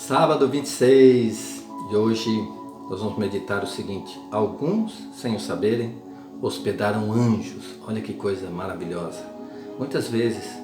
Sábado 26 e hoje nós vamos meditar o seguinte: alguns, sem o saberem, hospedaram anjos. Olha que coisa maravilhosa. Muitas vezes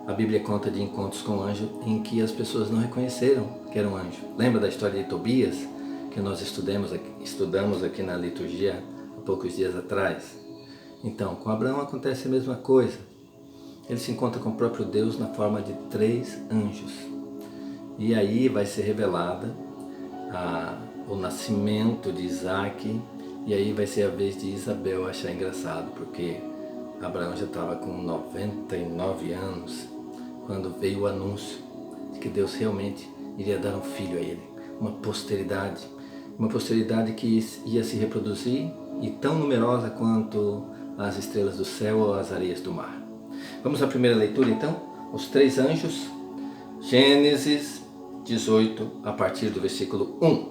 a Bíblia conta de encontros com anjos em que as pessoas não reconheceram que era um anjo. Lembra da história de Tobias, que nós estudamos aqui na liturgia há poucos dias atrás? Então, com Abraão acontece a mesma coisa. Ele se encontra com o próprio Deus na forma de 3 anjos. E aí vai ser revelada o nascimento de Isaac, e aí vai ser a vez de Isabel achar engraçado, porque Abraão já estava com 99 anos, quando veio o anúncio de que Deus realmente iria dar um filho a ele, uma posteridade que ia se reproduzir e tão numerosa quanto as estrelas do céu ou as areias do mar. Vamos à primeira leitura então, os 3 anjos, Gênesis 18, a partir do versículo 1.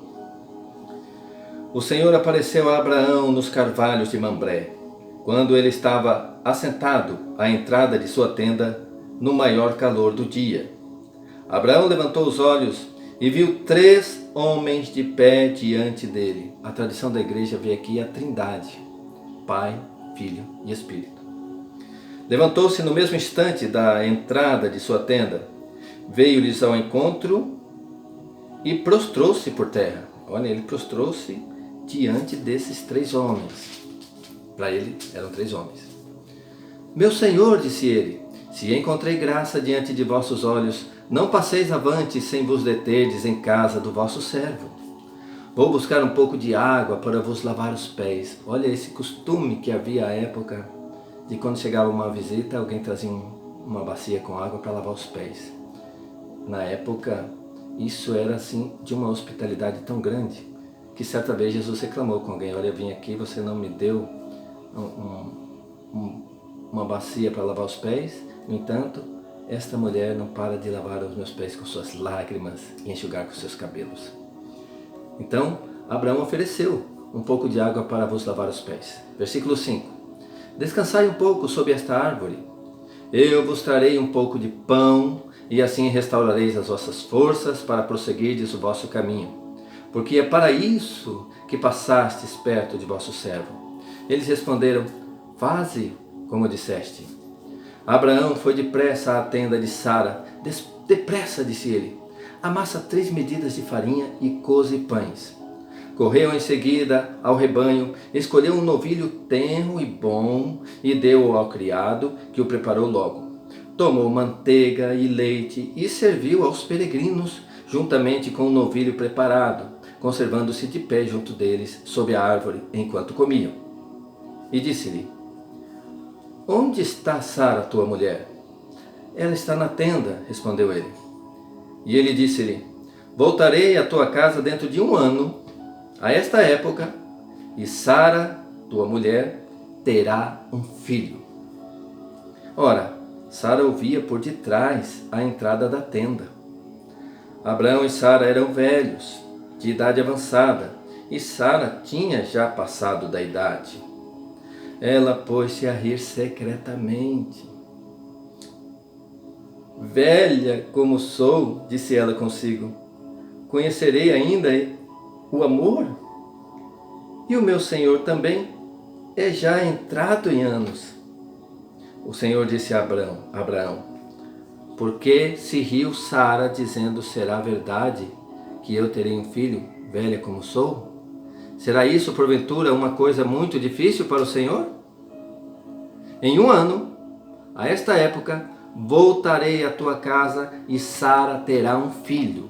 O Senhor apareceu a Abraão nos carvalhos de Mambré, quando ele estava assentado à entrada de sua tenda no maior calor do dia. Abraão levantou os olhos e viu 3 homens de pé diante dele. A tradição da igreja vê aqui a Trindade, Pai, Filho e Espírito. Levantou-se no mesmo instante da entrada de sua tenda, veio-lhes ao encontro e prostrou-se por terra. Olha, ele prostrou-se diante desses 3 homens. Para ele, eram 3 homens. Meu Senhor, disse ele, se encontrei graça diante de vossos olhos, não passeis avante sem vos deterdes em casa do vosso servo. Vou buscar um pouco de água para vos lavar os pés. Olha esse costume que havia à época, de quando chegava uma visita, alguém trazia uma bacia com água para lavar os pés. Na época, isso era assim de uma hospitalidade tão grande, que certa vez Jesus reclamou com alguém: olha, eu vim aqui, você não me deu uma bacia para lavar os pés, no entanto, esta mulher não para de lavar os meus pés com suas lágrimas e enxugar com seus cabelos. Então, Abraão ofereceu um pouco de água para vos lavar os pés. Versículo 5. Descansai um pouco sob esta árvore. Eu vos trarei um pouco de pão, e assim restaurareis as vossas forças para prosseguirdes o vosso caminho. Porque é para isso que passastes perto de vosso servo. Eles responderam: faze como disseste. Abraão foi depressa à tenda de Sara. Depressa, disse ele, amassa 3 medidas de farinha e coze pães. Correu em seguida ao rebanho, escolheu um novilho tenro e bom e deu-o ao criado, que o preparou logo. Tomou manteiga e leite e serviu aos peregrinos, juntamente com o novilho preparado, conservando-se de pé junto deles, sob a árvore, enquanto comiam. E disse-lhe: onde está Sara, tua mulher? Ela está na tenda, respondeu ele. E ele disse-lhe: voltarei à tua casa dentro de 1 ano, a esta época, e Sara, tua mulher, terá um filho. Ora, Sara ouvia por detrás a entrada da tenda. Abraão e Sara eram velhos, de idade avançada, e Sara tinha já passado da idade. Ela pôs-se a rir secretamente. Velha como sou, disse ela consigo, conhecerei ainda o amor? E o meu Senhor também é já entrado em anos. O Senhor disse a Abraão: por que se riu Sara, dizendo: será verdade que eu terei um filho, velha como sou? Será isso, porventura, uma coisa muito difícil para o Senhor? Em 1 ano, a esta época, voltarei à tua casa e Sara terá um filho.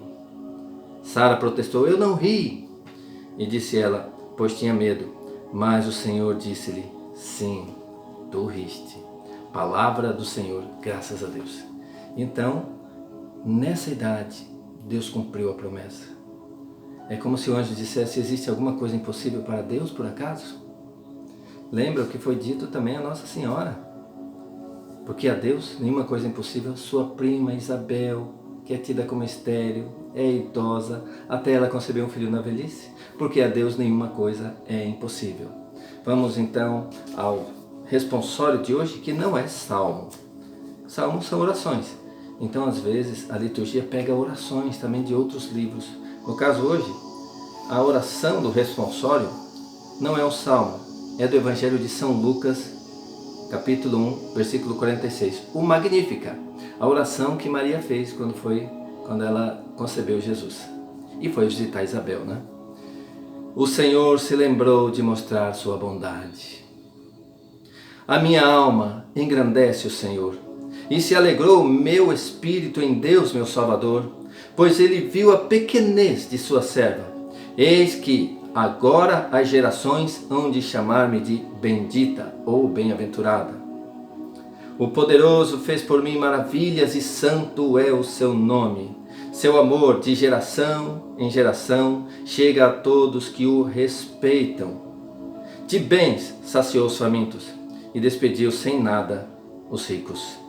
Sara protestou: eu não ri. E disse ela, pois tinha medo. Mas o Senhor disse-lhe: sim, tu riste. Palavra do Senhor, graças a Deus. Então, nessa idade, Deus cumpriu a promessa. É como se o anjo dissesse: existe alguma coisa impossível para Deus, por acaso? Lembra o que foi dito também a Nossa Senhora? Porque a Deus nenhuma coisa é impossível. Sua prima Isabel, que é tida como estéril, é idosa, até ela conceber um filho na velhice. Porque a Deus nenhuma coisa é impossível. Vamos então ao responsório de hoje, que não é salmo. Salmos são orações. Então, às vezes, a liturgia pega orações também de outros livros. No caso hoje, a oração do responsório não é um salmo, é do Evangelho de São Lucas, capítulo 1, versículo 46. O Magnífica, a oração que Maria fez quando ela concebeu Jesus. E foi visitar Isabel, né? O Senhor se lembrou de mostrar sua bondade. A minha alma engrandece o Senhor, e se alegrou o meu espírito em Deus, meu Salvador, pois ele viu a pequenez de sua serva. Eis que agora as gerações hão de chamar-me de bendita ou bem-aventurada. O poderoso fez por mim maravilhas e santo é o seu nome. Seu amor de geração em geração chega a todos que o respeitam. De bens saciou os famintos e despediu sem nada os ricos.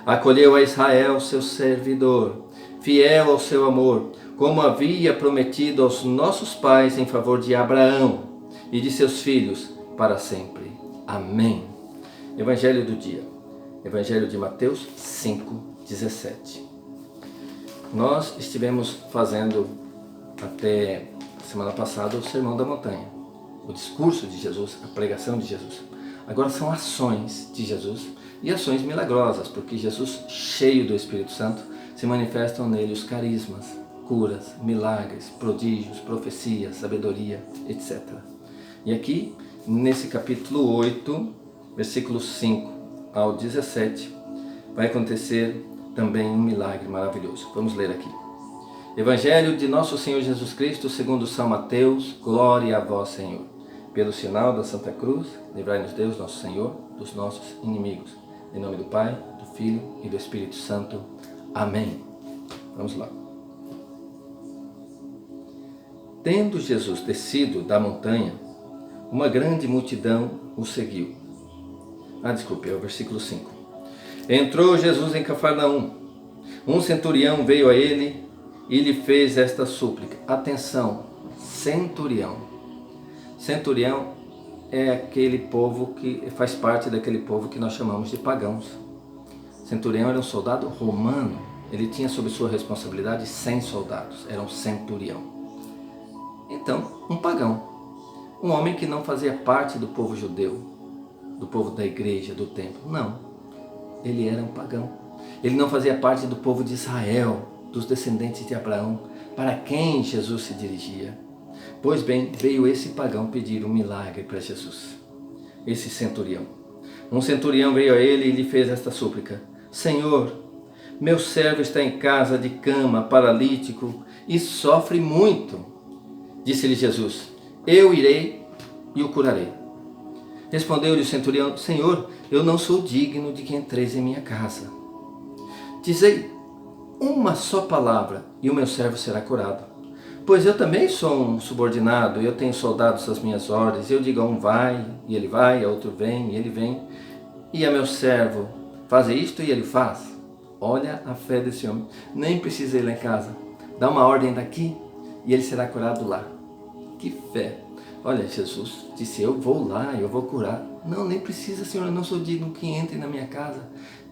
Acolheu a Israel, seu servidor, fiel ao seu amor, como havia prometido aos nossos pais em favor de Abraão e de seus filhos para sempre. Amém. Evangelho do dia. Evangelho de Mateus 5:17. Nós estivemos fazendo até semana passada o Sermão da Montanha, o discurso de Jesus, a pregação de Jesus. Agora são ações de Jesus e ações milagrosas, porque Jesus, cheio do Espírito Santo, se manifestam nele os carismas, curas, milagres, prodígios, profecias, sabedoria, etc. E aqui, nesse capítulo 8, versículos 5 ao 17, vai acontecer também um milagre maravilhoso. Vamos ler aqui. Evangelho de nosso Senhor Jesus Cristo, segundo São Mateus. Glória a vós, Senhor. Pelo sinal da Santa Cruz, livrai-nos Deus, nosso Senhor, dos nossos inimigos. Em nome do Pai, do Filho e do Espírito Santo. Amém. Vamos lá. Tendo Jesus descido da montanha, uma grande multidão o seguiu. É o versículo 5. Entrou Jesus em Cafarnaum. Um centurião veio a ele e lhe fez esta súplica. Atenção, centurião. Centurião é aquele povo que faz parte daquele povo que nós chamamos de pagãos. Centurião era um soldado romano. Ele tinha sob sua responsabilidade 100 soldados. Era um centurião. Então, um pagão. Um homem que não fazia parte do povo judeu, do povo da igreja, do templo. Não. Ele era um pagão. Ele não fazia parte do povo de Israel, dos descendentes de Abraão, para quem Jesus se dirigia. Pois bem, veio esse pagão pedir um milagre para Jesus. Esse centurião. Um centurião veio a ele e lhe fez esta súplica. Senhor, meu servo está em casa de cama, paralítico, e sofre muito. Disse-lhe Jesus, eu irei e o curarei. Respondeu-lhe o centurião, Senhor, eu não sou digno de que entreis em minha casa. Dizei uma só palavra e o meu servo será curado. Pois eu também sou um subordinado, eu tenho soldados às minhas ordens. Eu digo a um vai e ele vai, a outro vem e ele vem. E a meu servo faz isto e ele faz. Olha a fé desse homem. Nem precisa ir lá em casa. Dá uma ordem daqui e ele será curado lá. Que fé! Olha, Jesus disse, eu vou lá, eu vou curar. Não, nem precisa, Senhor, eu não sou digno que entre na minha casa.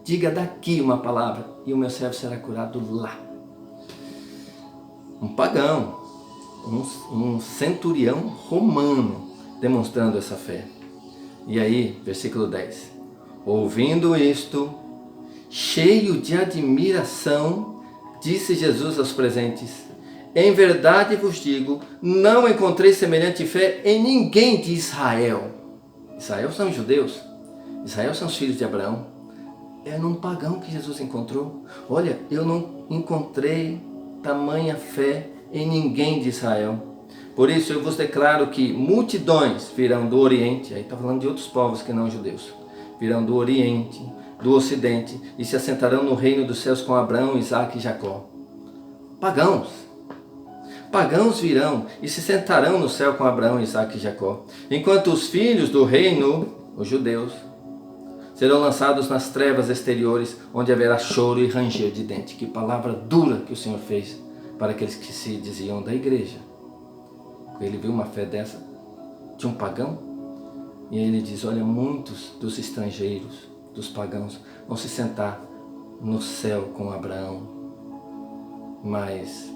Diga daqui uma palavra e o meu servo será curado lá. Um pagão, um centurião romano demonstrando essa fé. E aí, versículo 10. Ouvindo isto, cheio de admiração, disse Jesus aos presentes, em verdade vos digo, não encontrei semelhante fé em ninguém de Israel. Israel são os judeus. Israel são os filhos de Abraão. É num pagão que Jesus encontrou. Olha, eu não encontrei tamanha fé em ninguém de Israel. Por isso eu vos declaro que multidões virão do Oriente, aí está falando de outros povos que não judeus, virão do Oriente, do Ocidente, e se assentarão no reino dos céus com Abraão, Isaque e Jacó. Pagãos. Pagãos virão e se sentarão no céu com Abraão, Isaque e Jacó, enquanto os filhos do reino, os judeus, serão lançados nas trevas exteriores, onde haverá choro e ranger de dente. Que palavra dura que o Senhor fez para aqueles que se diziam da igreja. Ele viu uma fé dessa de um pagão, e ele diz, olha, muitos dos estrangeiros, dos pagãos, vão se sentar no céu com Abraão, mas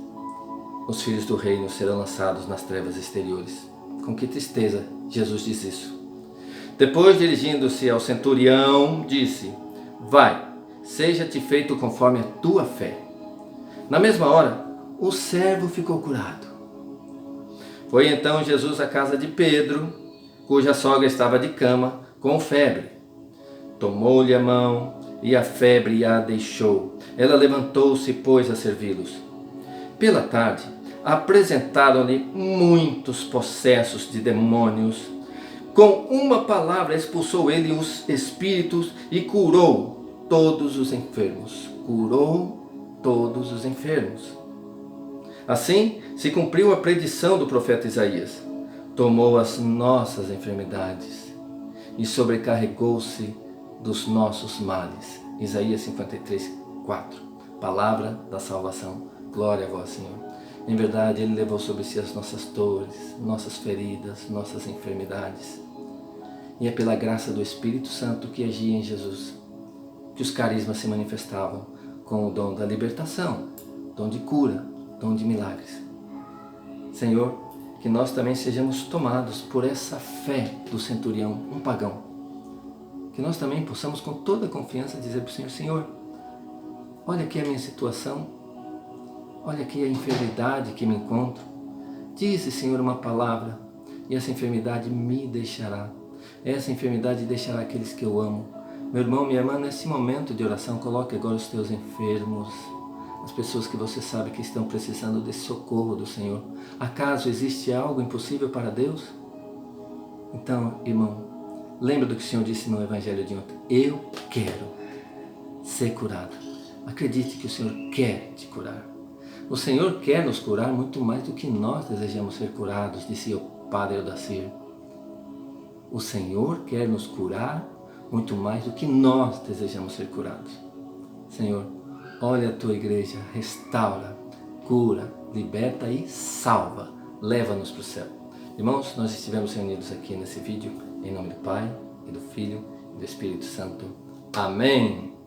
os filhos do reino serão lançados nas trevas exteriores. Com que tristeza Jesus diz isso. Depois, dirigindo-se ao centurião, disse: vai, seja-te feito conforme a tua fé. Na mesma hora, o servo ficou curado. Foi então Jesus à casa de Pedro, cuja sogra estava de cama, com febre. Tomou-lhe a mão e a febre a deixou. Ela levantou-se e pôs a servi-los. Pela tarde, apresentaram-lhe muitos possessos de demônios. Com uma palavra expulsou ele os espíritos e curou todos os enfermos. Curou todos os enfermos. Assim se cumpriu a predição do profeta Isaías. Tomou as nossas enfermidades e sobrecarregou-se dos nossos males. Isaías 53, 4. Palavra da salvação. Glória a vós, Senhor. Em verdade, Ele levou sobre si as nossas dores, nossas feridas, nossas enfermidades. E é pela graça do Espírito Santo que agia em Jesus que os carismas se manifestavam com o dom da libertação, dom de cura, dom de milagres. Senhor, que nós também sejamos tomados por essa fé do centurião, um pagão. Que nós também possamos com toda a confiança dizer para o Senhor: Senhor, olha aqui a minha situação, olha aqui a enfermidade que me encontro. Dize, Senhor, uma palavra e essa enfermidade me deixará. Essa enfermidade deixará aqueles que eu amo. Meu irmão, minha irmã, nesse momento de oração, coloque agora os teus enfermos, as pessoas que você sabe que estão precisando desse socorro do Senhor. Acaso existe algo impossível para Deus? Então, irmão, lembra do que o Senhor disse no Evangelho de ontem: eu quero ser curado. Acredite que o Senhor quer te curar. O Senhor quer nos curar muito mais do que nós desejamos ser curados, disse o Padre Eudacir. O Senhor quer nos curar muito mais do que nós desejamos ser curados. Senhor, olha a tua igreja, restaura, cura, liberta e salva. Leva-nos para o céu. Irmãos, nós estivemos reunidos aqui nesse vídeo em nome do Pai, e do Filho e do Espírito Santo. Amém.